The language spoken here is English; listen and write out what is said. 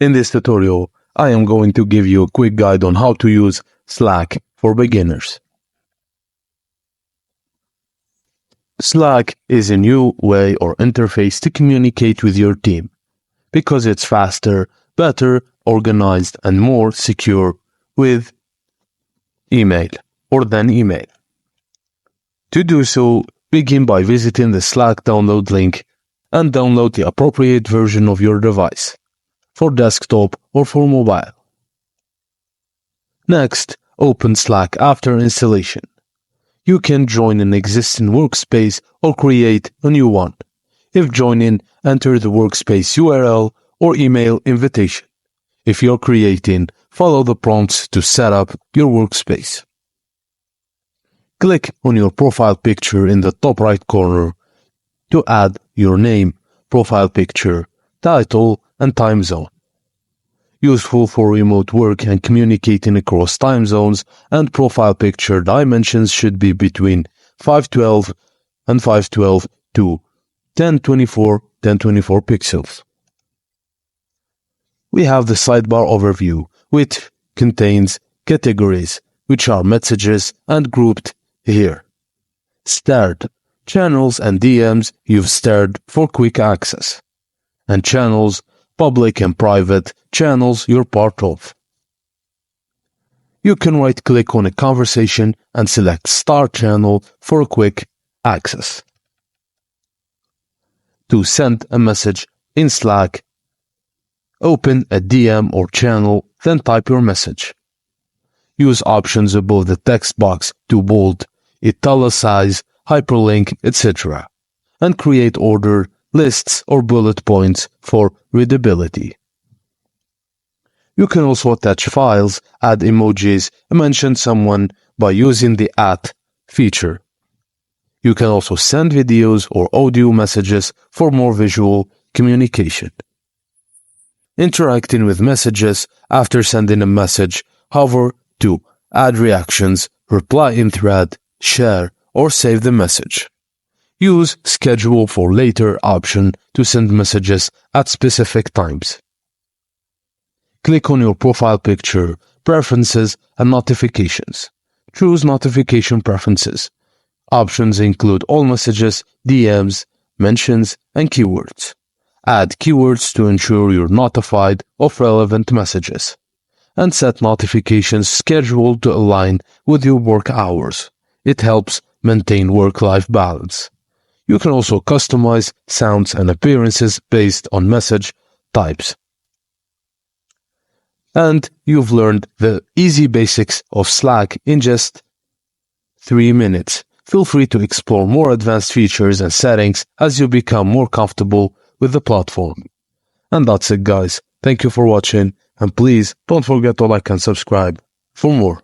In this tutorial, I am going to give you a quick guide on how to use Slack for beginners. Slack is a new way or interface to communicate with your team because it's faster, better organized, and more secure with email or than email. To do so, begin by visiting the Slack download link and download the appropriate version of your device, for desktop or for mobile. Next, open Slack after installation. You can join an existing workspace or create a new one. If joining, enter the workspace URL or email invitation. If you're creating, follow the prompts to set up your workspace. Click on your profile picture in the top right corner to add your name, profile picture, title, and time zone. Useful for remote work and communicating across time zones, and profile picture dimensions should be between 512 and 512 to 1024 pixels. We have the sidebar overview, which contains categories, which are messages and grouped here. Starred, channels and DMs you've starred for quick access, and channels, public and private channels you're part of. You can right-click on a conversation and select Start Channel for a quick access. To send a message in Slack, open a DM or channel, then type your message. Use options above the text box to bold, italicize, hyperlink, etc., and create order, lists, or bullet points for readability. You can also attach files, add emojis, and mention someone by using the @ feature. You can also send videos or audio messages for more visual communication. Interacting with messages after sending a message, hover to add reactions, reply in thread, share, or save the message. Use Schedule for Later option to send messages at specific times. Click on your profile picture, Preferences, and Notifications. Choose Notification Preferences. Options include all messages, DMs, mentions, and keywords. Add keywords to ensure you're notified of relevant messages. And set notifications scheduled to align with your work hours. It helps maintain work-life balance. You can also customize sounds and appearances based on message types. And you've learned the easy basics of Slack in just 3 minutes. Feel free to explore more advanced features and settings as you become more comfortable with the platform. And that's it, guys. Thank you for watching, and please don't forget to like and subscribe for more.